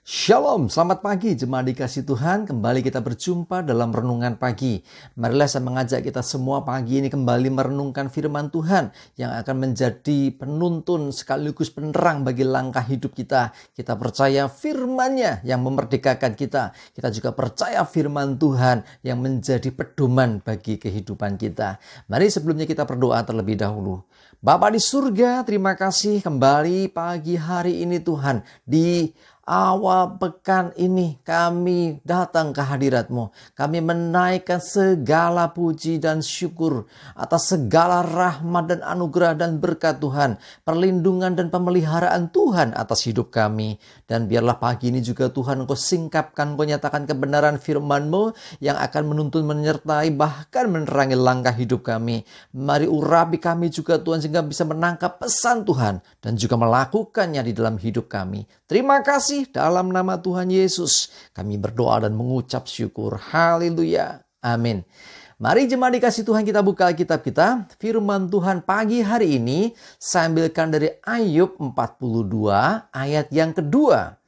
Shalom, selamat pagi jemaat dikasih Tuhan. Kembali kita berjumpa dalam renungan pagi. Marilah saya mengajak kita semua pagi ini kembali merenungkan firman Tuhan yang akan menjadi penuntun sekaligus penerang bagi langkah hidup kita. Kita percaya firman-Nya yang memerdekakan kita. Kita juga percaya firman Tuhan yang menjadi pedoman bagi kehidupan kita. Mari sebelumnya kita berdoa terlebih dahulu. Bapa di surga, terima kasih kembali pagi hari ini Tuhan. Di awal pekan ini kami datang ke hadirat-Mu. Kami menaikkan segala puji dan syukur atas segala rahmat dan anugerah dan berkat Tuhan. Perlindungan dan pemeliharaan Tuhan atas hidup kami. Dan biarlah pagi ini juga Tuhan Engkau singkapkan, Engkau nyatakan kebenaran firman-Mu yang akan menuntun, menyertai, bahkan menerangi langkah hidup kami. Mari urapi kami juga Tuhan sehingga bisa menangkap pesan Tuhan dan juga melakukannya di dalam hidup kami. Terima kasih. Dalam nama Tuhan Yesus kami berdoa dan mengucap syukur. Haleluya. Amin. Mari jemaat dikasih Tuhan, kita buka Alkitab kita. Firman Tuhan pagi hari ini saya ambilkan dari Ayub 42 ayat yang kedua.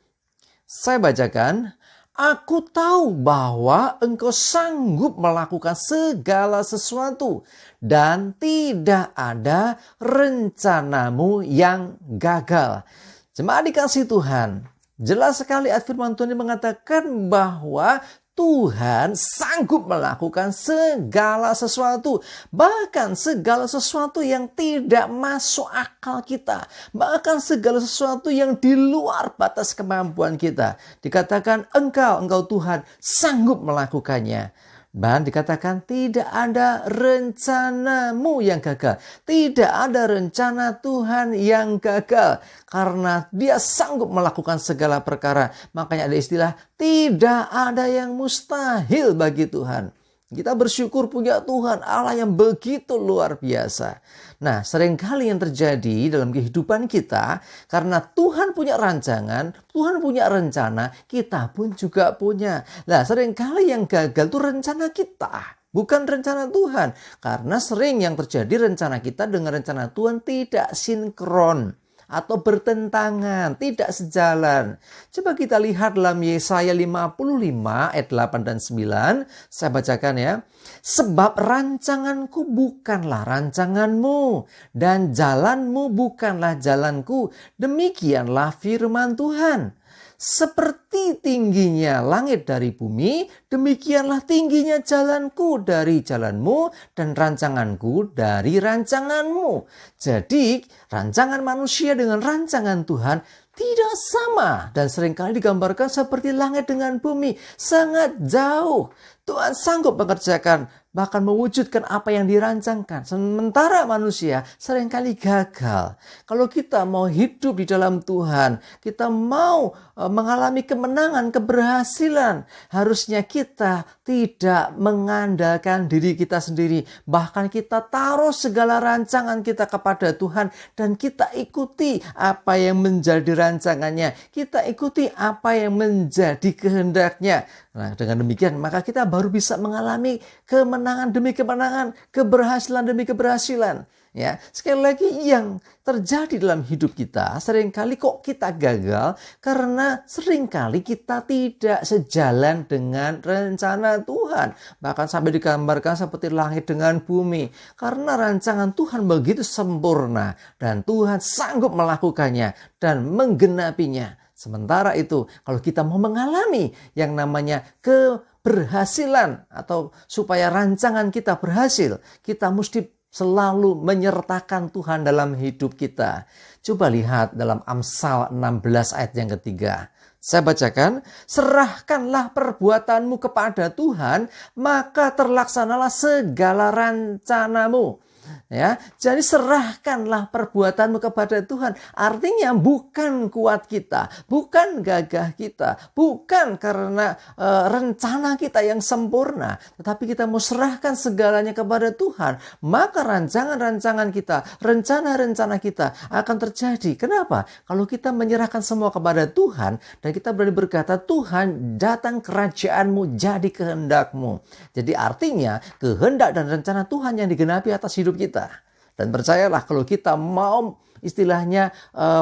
Saya bacakan. Aku tahu bahwa Engkau sanggup melakukan segala sesuatu dan tidak ada rencanamu yang gagal. Jemaat dikasih Tuhan, jelas sekali ayat firman Tuhan ini mengatakan bahwa Tuhan sanggup melakukan segala sesuatu. Bahkan segala sesuatu yang tidak masuk akal kita. Bahkan segala sesuatu yang di luar batas kemampuan kita. Dikatakan engkau Tuhan sanggup melakukannya. Dan dikatakan tidak ada rencanamu yang gagal. Tidak ada rencana Tuhan yang gagal. Karena Dia sanggup melakukan segala perkara. Makanya ada istilah tidak ada yang mustahil bagi Tuhan. Kita bersyukur punya Tuhan Allah yang begitu luar biasa. Nah, seringkali yang terjadi dalam kehidupan kita, karena Tuhan punya rancangan, Tuhan punya rencana, kita pun juga punya. Nah, seringkali yang gagal itu rencana kita, bukan rencana Tuhan. Karena sering yang terjadi rencana kita dengan rencana Tuhan tidak sinkron atau bertentangan, tidak sejalan. Coba kita lihat dalam Yesaya 55 ayat 8 dan 9. Saya bacakan ya. Sebab rancanganku bukanlah rancanganmu, dan jalanmu bukanlah jalanku. Demikianlah firman Tuhan. Seperti tingginya langit dari bumi, demikianlah tingginya jalanku dari jalanmu dan rancanganku dari rancanganmu. Jadi rancangan manusia dengan rancangan Tuhan tidak sama dan seringkali digambarkan seperti langit dengan bumi, sangat jauh. Tuhan sanggup mengerjakan, bahkan mewujudkan apa yang dirancangkan. Sementara manusia seringkali gagal. Kalau kita mau hidup di dalam Tuhan, kita mau mengalami kemenangan, keberhasilan, harusnya kita tidak mengandalkan diri kita sendiri. Bahkan kita taruh segala rancangan kita kepada Tuhan dan kita ikuti apa yang menjadi rancangannya. Kita ikuti apa yang menjadi kehendaknya. Nah, dengan demikian maka kita baru bisa mengalami kemenangan demi kemenangan, keberhasilan demi keberhasilan. Ya, sekali lagi yang terjadi dalam hidup kita, seringkali kok kita gagal karena seringkali kita tidak sejalan dengan rencana Tuhan. Bahkan sampai digambarkan seperti langit dengan bumi. Karena rancangan Tuhan begitu sempurna dan Tuhan sanggup melakukannya dan menggenapinya. Sementara itu, kalau kita mau mengalami yang namanya keberhasilan atau supaya rancangan kita berhasil, kita mesti selalu menyertakan Tuhan dalam hidup kita. Coba lihat dalam Amsal 16 ayat yang ketiga. Saya bacakan, serahkanlah perbuatanmu kepada Tuhan, maka terlaksanalah segala rencanamu. Ya, jadi serahkanlah perbuatanmu kepada Tuhan. Artinya bukan kuat kita, bukan gagah kita, bukan karena rencana kita yang sempurna, tetapi kita mau serahkan segalanya kepada Tuhan. Maka rancangan-rancangan kita, rencana-rencana kita akan terjadi. Kenapa? Kalau kita menyerahkan semua kepada Tuhan dan kita berani berkata, Tuhan datang kerajaanmu, jadi kehendakmu. Jadi artinya kehendak dan rencana Tuhan yang digenapi atas hidup kita. Dan percayalah kalau kita mau istilahnya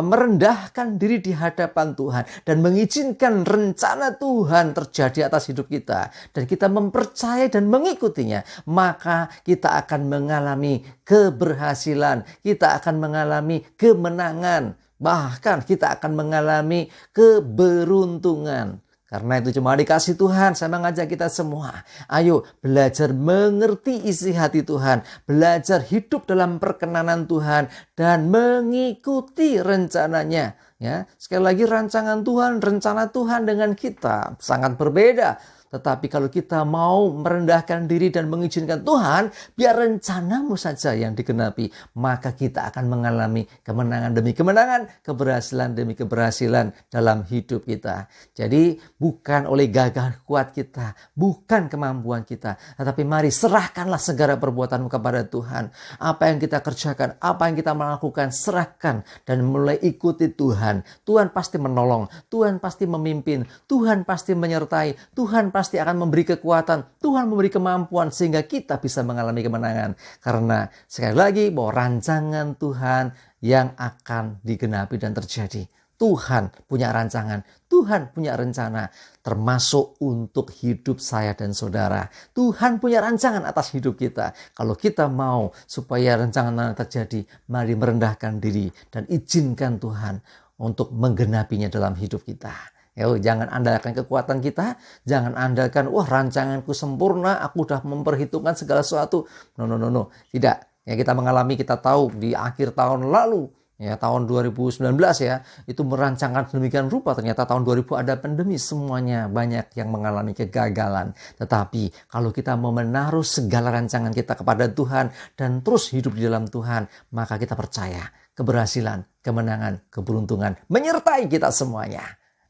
merendahkan diri di hadapan Tuhan dan mengizinkan rencana Tuhan terjadi atas hidup kita dan kita mempercayai dan mengikutinya, maka kita akan mengalami keberhasilan, kita akan mengalami kemenangan, bahkan kita akan mengalami keberuntungan. Karena itu cuma dikasih Tuhan, saya mengajak kita semua, ayo belajar mengerti isi hati Tuhan, belajar hidup dalam perkenanan Tuhan, dan mengikuti rencananya. Ya, sekali lagi rancangan Tuhan, rencana Tuhan dengan kita sangat berbeda. Tetapi kalau kita mau merendahkan diri dan mengizinkan Tuhan, biar rencanamu saja yang digenapi, maka kita akan mengalami kemenangan demi kemenangan, keberhasilan demi keberhasilan dalam hidup kita. Jadi bukan oleh gagah kuat kita, bukan kemampuan kita, tetapi mari serahkanlah segala perbuatanmu kepada Tuhan. Apa yang kita kerjakan, apa yang kita melakukan, serahkan dan mulai ikuti Tuhan. Tuhan pasti menolong, Tuhan pasti memimpin, Tuhan pasti menyertai, Tuhan pasti akan memberi kekuatan, Tuhan memberi kemampuan sehingga kita bisa mengalami kemenangan. Karena sekali lagi bahwa rancangan Tuhan yang akan digenapi dan terjadi. Tuhan punya rancangan, Tuhan punya rencana, termasuk untuk hidup saya dan saudara. Tuhan punya rancangan atas hidup kita. Kalau kita mau supaya rancangan terjadi, mari merendahkan diri dan izinkan Tuhan untuk menggenapinya dalam hidup kita. Jangan andalkan kekuatan kita, jangan andalkan, wah rancanganku sempurna, aku sudah memperhitungkan segala sesuatu. No. Tidak. Ya, kita mengalami, kita tahu di akhir tahun lalu, ya tahun 2019 ya, itu merancangkan demikian rupa, ternyata tahun 2000 ada pandemi, semuanya banyak yang mengalami kegagalan. Tetapi kalau kita mau menaruh segala rancangan kita kepada Tuhan dan terus hidup di dalam Tuhan, maka kita percaya keberhasilan, kemenangan, keberuntungan menyertai kita semuanya.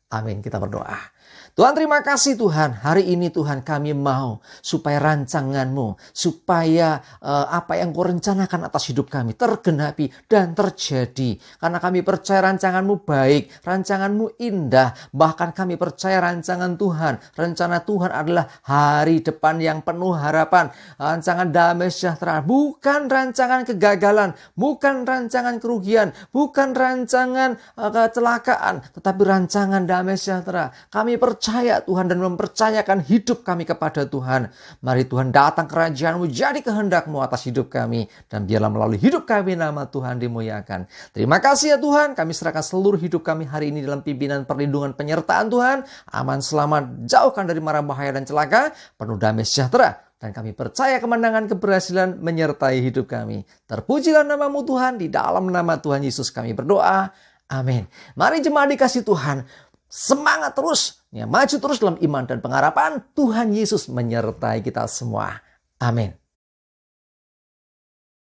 Amin, kita berdoa. Tuhan, terima kasih Tuhan, hari ini Tuhan kami mau supaya rancangan-Mu, supaya apa yang Kau rencanakan atas hidup kami tergenapi dan terjadi. Karena kami percaya rancangan-Mu baik, rancangan-Mu indah, bahkan kami percaya rancangan Tuhan, rencana Tuhan adalah hari depan yang penuh harapan, rancangan damai sejahtera, bukan rancangan kegagalan, bukan rancangan kerugian, bukan rancangan kecelakaan, tetapi rancangan damai sejahtera. Kami percaya Tuhan dan mempercayakan hidup kami kepada Tuhan. Mari Tuhan datang kerajaan-Mu, jadi kehendak-Mu atas hidup kami. Dan biarlah melalui hidup kami nama Tuhan dimuliakan. Terima kasih ya Tuhan, kami serahkan seluruh hidup kami hari ini dalam pimpinan, perlindungan, penyertaan Tuhan. Aman, selamat, jauhkan dari mara bahaya dan celaka, penuh damai sejahtera. Dan kami percaya kemenangan, keberhasilan menyertai hidup kami. Terpujilah nama-Mu Tuhan, di dalam nama Tuhan Yesus kami berdoa. Amin. Mari jemaat dikasih Tuhan, semangat terus, ya, maju terus dalam iman dan pengharapan. Tuhan Yesus menyertai kita semua. Amin.